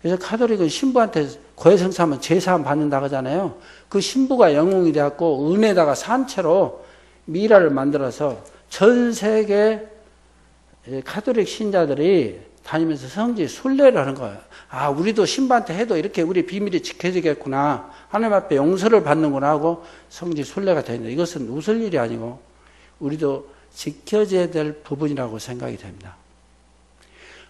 그래서 가톨릭은 신부한테 고해성사하면 제사함 받는다고 하잖아요. 그 신부가 영웅이 되었고 은에다가 산채로 미라를 만들어서 전 세계 가톨릭 신자들이 다니면서 성지 순례를 하는 거예요. 아, 우리도 신부한테 해도 이렇게 우리 비밀이 지켜지겠구나. 하나님 앞에 용서를 받는구나 하고 성지 순례가 되는데 이것은 웃을 일이 아니고 우리도 지켜져야 될 부분이라고 생각이 됩니다.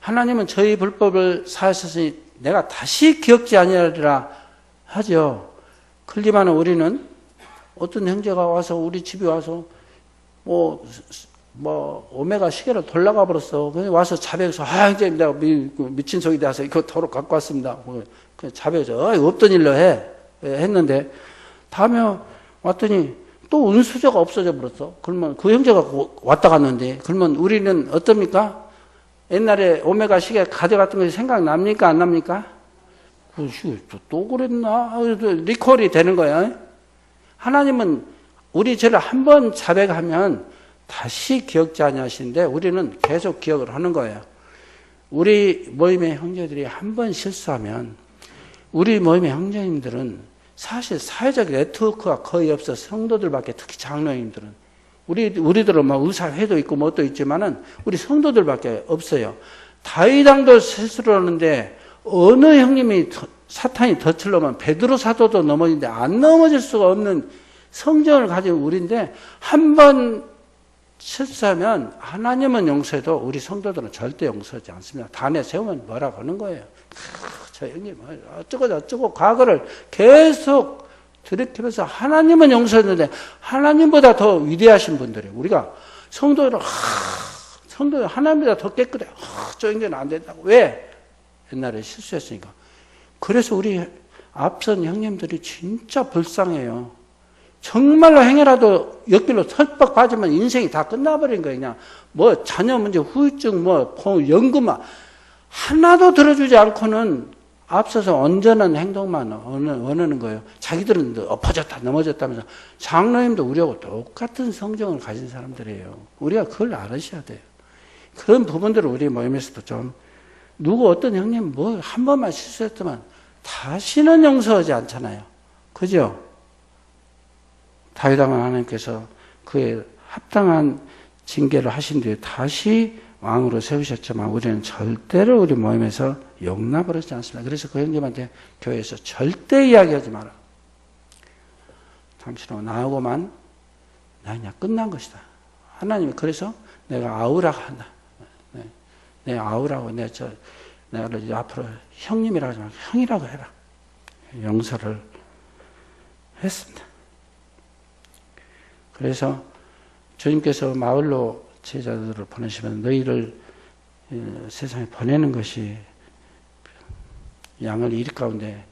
하나님은 저희 불법을 사하셨으니 내가 다시 기억지 아니하리라 하죠. 그렇지만 우리는 어떤 형제가 와서 우리 집에 와서 오메가 시계를 돌아가 버렸어. 그래서 와서 자백해서, 형제님, 내가 미친 속이 돼서 이거 도로 갖고 왔습니다. 자백해서, 없던 일로 했는데, 다음에 왔더니 또 은수저가 없어져 버렸어. 그러면 그 형제가 왔다 갔는데, 그러면 우리는 어떻습니까? 옛날에 오메가 시계 가져갔던 것이 생각납니까? 안 납니까? 또 그랬나? 리콜이 되는 거야. 하나님은 우리 죄를 한 번 자백하면 다시 기억지 아니하시는데 우리는 계속 기억을 하는 거예요. 우리 모임의 형제들이 한 번 실수하면 우리 모임의 형제님들은 사실 사회적 네트워크가 거의 없어. 성도들밖에, 특히 장로님들은. 우리들은 뭐 의사회도 있고 뭣도 있지만은 우리 성도들밖에 없어요. 다윗왕도 실수를 하는데 어느 형님이 사탄이 덫을놓으면 베드로 사도도 넘어지는데 안 넘어질 수가 없는 성정을 가진 우리인데 한 번 실수하면 하나님은 용서해도 우리 성도들은 절대 용서하지 않습니다. 단에 세우면 뭐라고 하는 거예요. 저 형님 어쩌고 과거를 계속 들이키면서 하나님은 용서했는데 하나님보다 더 위대하신 분들이에요. 우리가 성도들 하나님보다 더 깨끗해. 저 형제는 안 된다고. 왜? 옛날에 실수했으니까. 그래서 우리 앞선 형님들이 진짜 불쌍해요. 정말로 행여라도 옆길로 털썩 빠지면 인생이 다 끝나버린 거예요. 그냥 뭐 자녀 문제, 후유증, 연금 하나도 들어주지 않고는 앞서서 온전한 행동만 원하는 거예요. 자기들은 엎어졌다 넘어졌다면서. 장로님도 우리하고 똑같은 성정을 가진 사람들이에요. 우리가 그걸 알으셔야 돼요. 그런 부분들을 우리 모임에서도 좀 누구 어떤 형님 한 번만 실수했지만 다시는 용서하지 않잖아요. 그죠? 다윗왕은 하나님께서 그에 합당한 징계를 하신 뒤에 다시 왕으로 세우셨지만 우리는 절대로 우리 모임에서 용납을 하지 않습니다. 그래서 그 형님한테 교회에서 절대 이야기하지 마라. 당신하고 나하고만 그냥 끝난 것이다. 하나님이 그래서 내가 아우라고 한다. 내가 아우라고 내가 앞으로 형님이라고 하지 말고 형이라고 해라. 용서를 했습니다. 그래서 주님께서 마을로 제자들을 보내시면 너희를 세상에 보내는 것이 양을 이리 가운데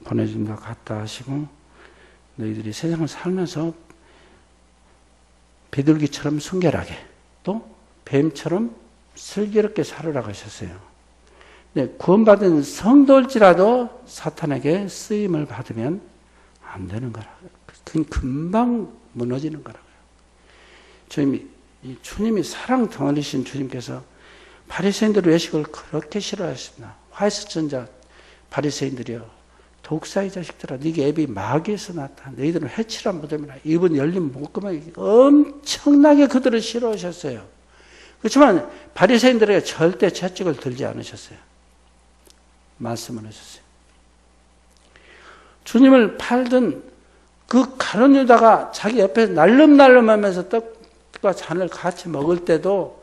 보내준 것 같다 하시고 너희들이 세상을 살면서 비둘기처럼 순결하게 또 뱀처럼 슬기롭게 살으라고 하셨어요. 근데 구원받은 성도일지라도 사탄에게 쓰임을 받으면 안 되는 거라. 그건 금방 무너지는 거라고요. 주님이 사랑 덩어리신 주님께서 바리새인들의 외식을 그렇게 싫어하셨습니다. 화해스전자 바리새인들이요, 독사의 자식들아, 네게 애비 마귀에서 났다. 너희들은 해치라 무덤이라. 입은 열린 목구멍이 엄청나게 그들을 싫어하셨어요. 그렇지만 바리새인들에게 절대 채찍을 들지 않으셨어요. 말씀을 하셨어요. 주님을 팔던 그 가룟 유다가 자기 옆에 날름날름하면서 떡과 잔을 같이 먹을 때도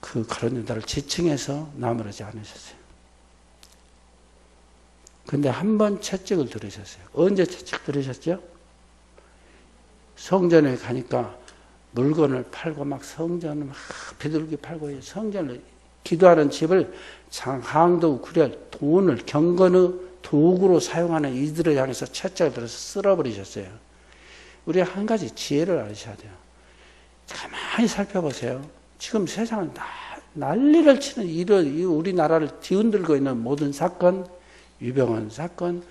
그 가룟 유다를 지칭해서 나무라지 않으셨어요. 근데 한 번 채찍을 들으셨어요. 언제 채찍 들으셨죠? 성전에 가니까 물건을 팔고 막 성전을 막 비둘기 팔고 성전을 기도하는 집을 장항도 구려 돈을 경건의 도구로 사용하는 이들을 향해서 채찍을 들어서 쓸어버리셨어요. 우리 한 가지 지혜를 알으셔야 돼요. 가만히 살펴보세요. 지금 세상은 난리를 치는 우리나라를 뒤흔들고 있는 모든 사건, 유병헌 사건,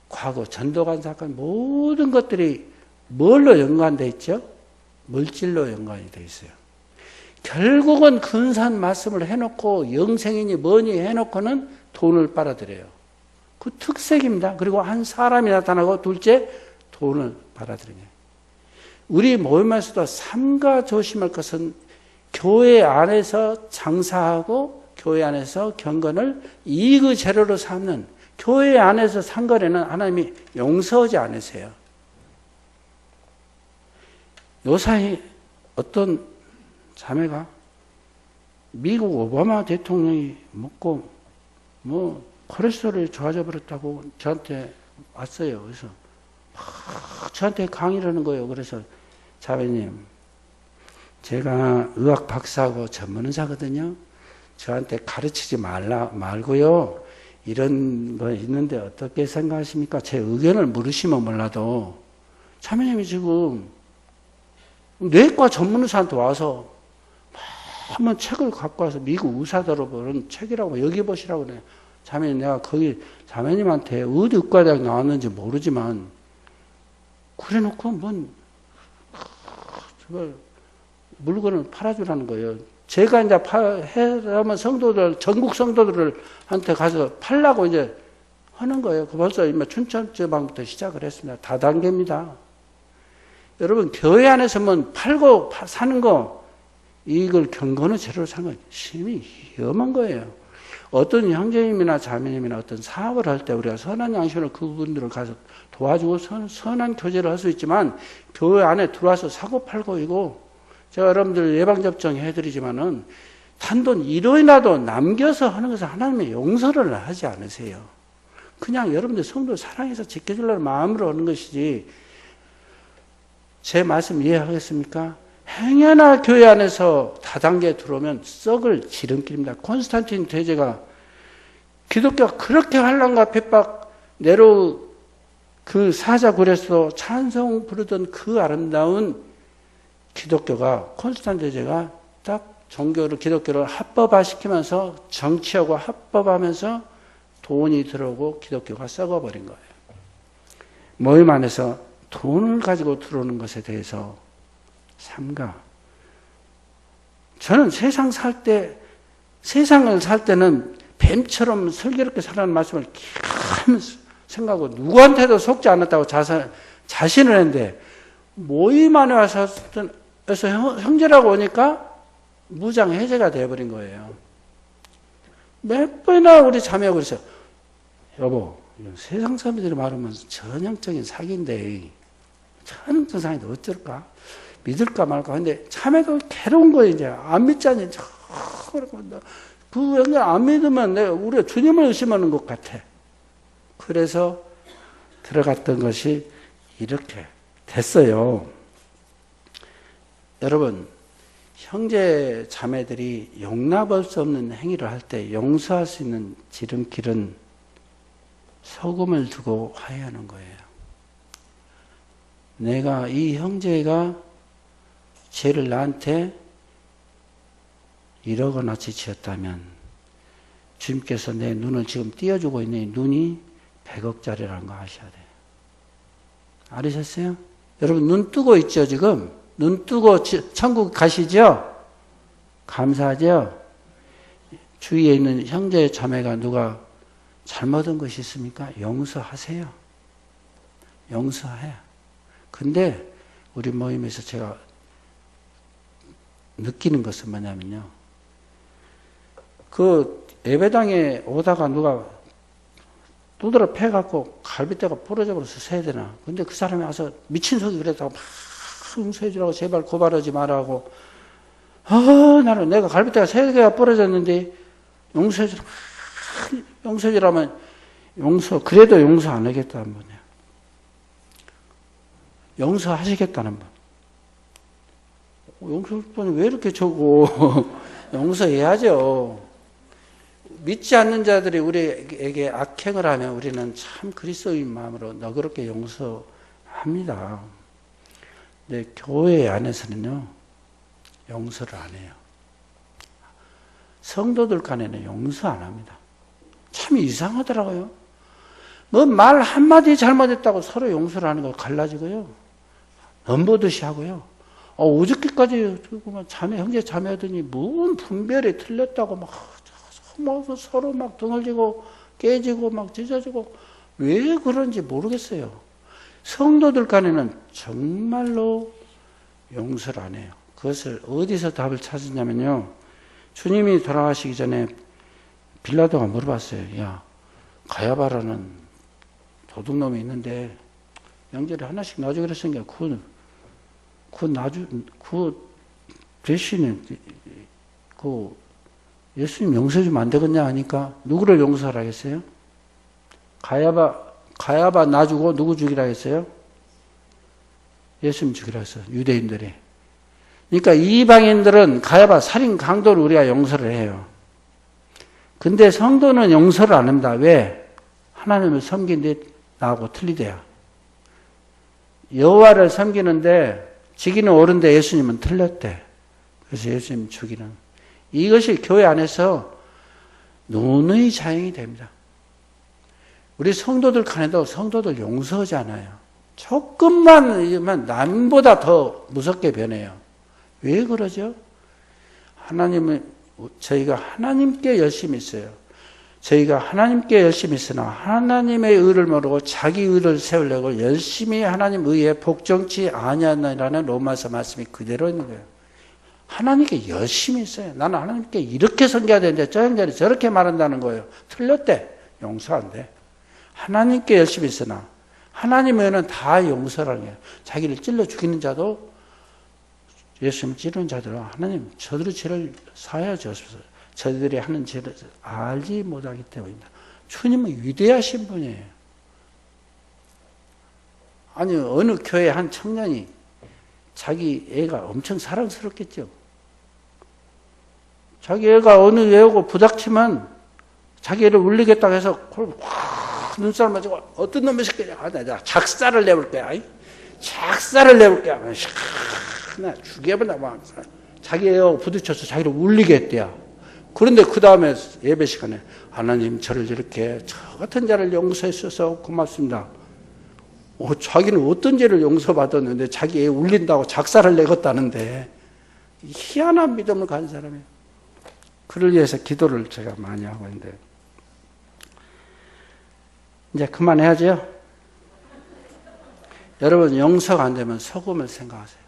과거 전도관 사건, 모든 것들이 뭘로 연관되어 있죠? 물질로 연관이 되어 있어요. 결국은 근사한 말씀을 해놓고 영생이니 뭐니 해놓고는 돈을 빨아들여요. 그 특색입니다. 그리고 한 사람이 나타나고 둘째 돈을 받아들이네요. 우리 모임에서도 삼가 조심할 것은 교회 안에서 장사하고 교회 안에서 경건을 이익의 재료로 삼는, 교회 안에서 상거래는 하나님이 용서하지 않으세요. 요사이 어떤 자매가 미국 오바마 대통령이 먹고 콜레스테롤이 좋아져 버렸다고 저한테 왔어요. 그래서 저한테 강의를 하는 거예요. 그래서 자매님, 제가 의학 박사하고 전문의사거든요. 저한테 가르치지 말고요. 이런 거 있는데 어떻게 생각하십니까? 제 의견을 물으시면 몰라도 자매님이 지금 내과 전문의사한테 와서 한번 책을 갖고 와서 미국 의사들 보는 책이라고 여기 보시라고 그래요. 자매님, 내가 거기 자매님한테 어디 의과대학 나왔는지 모르지만 그래 놓고 저걸 물건을 팔아주라는 거예요. 제가 이제 해라면 성도들, 전국 성도들한테 가서 팔라고 이제 하는 거예요. 벌써 이미 춘천지방부터 시작을 했습니다. 다단계입니다. 여러분, 교회 안에서만 팔고 사는 거, 이걸 경건의 재료로 사는 건 심히 위험한 거예요. 어떤 형제님이나 자매님이나 어떤 사업을 할 때 우리가 선한 양심으로 그분들을 가서 도와주고 선한 교제를 할 수 있지만, 교회 안에 들어와서 사고 팔고 이거, 제가 여러분들 예방접종 해드리지만은 단돈 1원이라도 남겨서 하는 것은 하나님의 용서를 하지 않으세요. 그냥 여러분들 성도 사랑해서 지켜주려는 마음으로 하는 것이지, 제 말씀 이해하겠습니까? 행여나 교회 안에서 다단계에 들어오면 썩을 지름길입니다. 콘스탄틴 대제가 기독교가 그렇게 환난과 핍박 네로 그 사자굴에서 찬송 부르던 그 아름다운 기독교가, 콘스탄틴 대제가 딱 기독교를 합법화시키면서 정치하고 합법하면서 돈이 들어오고 기독교가 썩어버린 거예요. 모임 안에서 돈을 가지고 들어오는 것에 대해서 삼가. 저는 세상을 살 때는 뱀처럼 슬기롭게 살라는 말씀을 기하면서 생각하고 누구한테도 속지 않았다고 자신을 했는데, 모임 안에 와서 형제라고 오니까 무장 해제가 되어버린 거예요. 몇 번이나 우리 자매하고 그랬어요. 여보, 세상 사람들이 말하면 전형적인 사기인데 전형적인 사기인데 어쩔까? 믿을까 말까. 근데 자매가 괴로운 거예요. 이제 안 믿자니 그 연결 안 믿으면 우리가 주님을 의심하는 것 같아. 그래서 들어갔던 것이 이렇게 됐어요. 여러분, 형제 자매들이 용납할 수 없는 행위를 할 때 용서할 수 있는 지름길은 소금을 두고 화해하는 거예요. 내가 이 형제가 죄를 나한테 1억 원어치 지었다면 주님께서 내 눈을 지금 띄워주고 있는 이 눈이 100억짜리라는 거 아셔야 돼요. 알으셨어요? 여러분, 눈 뜨고 있죠, 지금? 눈 뜨고 천국 가시죠? 감사하죠? 주위에 있는 형제 자매가 누가 잘못한 것이 있습니까? 용서하세요. 용서해. 근데 우리 모임에서 제가 느끼는 것은 뭐냐면요. 그 예배당에 오다가 누가 두드러 패갖고 갈비뼈가 부러져 버려서 세대나. 근데 그 사람이 와서 미친 소리 그랬다고 막 용서해주라고 제발 고발하지 말라고. 나는 내가 갈비뼈가 3개가 부러졌는데 용서해주라고. 용서해주라면 그래도 용서 안 하겠다는 분이에요. 용서하시겠다는 분. 용서할 분이 왜 이렇게 적어? 용서해야죠. 믿지 않는 자들이 우리에게 악행을 하면 우리는 참 그리스도인 마음으로 너그럽게 용서합니다. 근데 교회 안에서는요, 용서를 안 해요. 성도들 간에는 용서 안 합니다. 참 이상하더라고요. 뭐 말 한마디 잘못했다고 서로 용서를 하는 거 갈라지고요. 넘보듯이 하고요. 어저께까지 형제 자매하더니 뭔 분별이 틀렸다고 막 서로 막 등을 지고 깨지고 막 찢어지고 왜 그런지 모르겠어요. 성도들 간에는 정말로 용서를 안 해요. 그것을 어디서 답을 찾았냐면요. 주님이 돌아가시기 전에 빌라도가 물어봤어요. 야, 가야바라는 도둑놈이 있는데 명절에 하나씩 놔주기로 했으니까 그 대신에 그 예수님 용서해주면 안 되겠냐 하니까 누구를 용서하라 했어요? 가야바 놔주고 누구 죽이라 했어요? 예수님 죽이라 했어요. 유대인들이. 그러니까 이방인들은 가야바 살인 강도를 우리가 용서를 해요. 근데 성도는 용서를 안 합니다. 왜? 하나님을 섬기는데 나하고 틀리대요. 여호와를 섬기는데 지기는 옳은데 예수님은 틀렸대. 그래서 예수님 죽이는. 이것이 교회 안에서 논의 자행이 됩니다. 우리 성도들 간에도 성도들 용서하지 않아요. 조금만 남보다 더 무섭게 변해요. 왜 그러죠? 저희가 하나님께 열심히 있어요. 저희가 하나님께 열심히 있으나 하나님의 의를 모르고 자기 의를 세우려고 열심히 하나님 의에 복종치 아니하느라는 로마서 말씀이 그대로 있는 거예요. 하나님께 열심히 있어요. 나는 하나님께 이렇게 섬겨야 되는데 저 형제는 저렇게 말한다는 거예요. 틀렸대. 용서 안 돼. 하나님께 열심히 있으나 하나님 외에는 다 용서라는 거예요. 자기를 찔러 죽이는 자도 예수님 찌르는 자들은 하나님 저들의 죄를 사하여 주옵소서. 저들이 하는 죄를 알지 못하기 때문입니다. 주님은 위대하신 분이에요. 아니 어느 교회 한 청년이 자기 애가 엄청 사랑스럽겠죠. 자기 애가 어느 애하고 부닥치면 자기 애를 울리겠다고 해서 확 눈살 맞고 어떤 놈의 새끼냐. 내가 작사를 내볼 거야. 작사를 내볼 거야. 나 죽여버려. 자기 애하고 부딪혀서 자기를 울리게 했대요. 그런데 그 다음에 예배 시간에 하나님 저를 이렇게 저 같은 자를 용서해 주셔서 고맙습니다. 자기는 어떤 죄를 용서받았는데 자기 애 울린다고 작사를 내겠다는데 희한한 믿음을 가진 사람이에요. 그를 위해서 기도를 제가 많이 하고 있는데 이제 그만해야죠. 여러분 용서가 안 되면 소금을 생각하세요.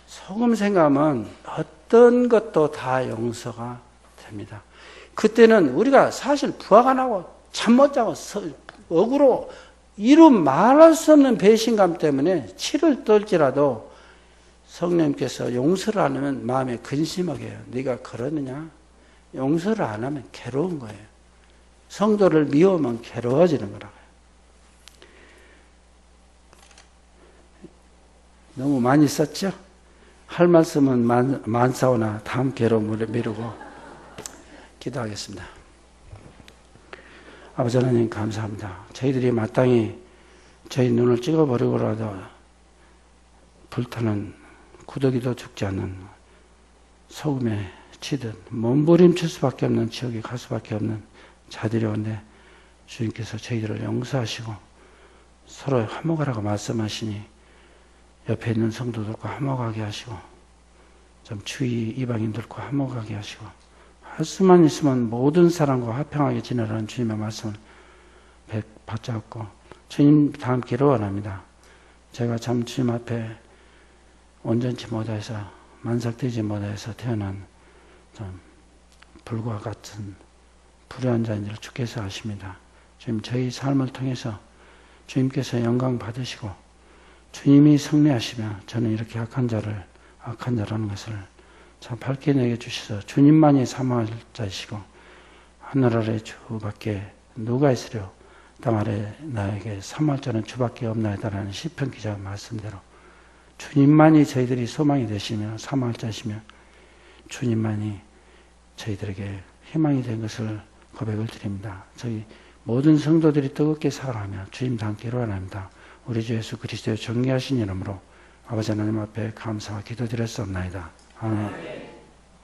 소금 생각하면 어떤 것도 다 용서가 됩니다. 그때는 우리가 사실 부학 안 하고 잠 못 자고 억울로 이루 말할 수 없는 배신감 때문에 치를 떨지라도 성령님께서 용서를 안 하면 마음에 근심하게 해요. 네가 그러느냐? 용서를 안 하면 괴로운 거예요. 성도를 미워하면 괴로워지는 거라고요. 너무 많이 썼죠? 할 말씀은 많사오나 다음 기회로 미루고 기도하겠습니다. 아버지 하나님 감사합니다. 저희들이 마땅히 저희 눈을 찍어버리고라도 불타는 구더기도 죽지 않는 소금에 치듯 몸부림칠 수밖에 없는 지옥에 갈 수밖에 없는 자들이 온데 주님께서 저희들을 용서하시고 서로 화목하라고 말씀하시니 옆에 있는 성도들과 화목하게 하시고 좀 주위 이방인들과 화목하게 하시고 할 수만 있으면 모든 사람과 화평하게 지내라는 주님의 말씀을 받잡고 주님 다 함께로 원합니다. 제가 참 주님 앞에 온전치 못해서 만삭되지 못해서 태어난 좀 불과 같은 불의한 자인 줄 주께서 아십니다. 주님 저희 삶을 통해서 주님께서 영광 받으시고 주님이 승리하시면 저는 이렇게 악한 자라는 것을 참 밝게 내게 주셔서 주님만이 사모할 자이시고 하늘 아래 주밖에 누가 있으려 땅 아래 나에게 사모할 자는 주밖에 없나이다라는 시편 기자 말씀대로 주님만이 저희들이 소망이 되시며 사모할 자이시며 주님만이 저희들에게 희망이 된 것을 고백을 드립니다. 저희 모든 성도들이 뜨겁게 사랑하며 주님 다 함께 원합니다. 우리 주 예수 그리스도의 정리하신 이름으로 아버지 하나님 앞에 감사와 기도드렸사옵나이다. 아멘.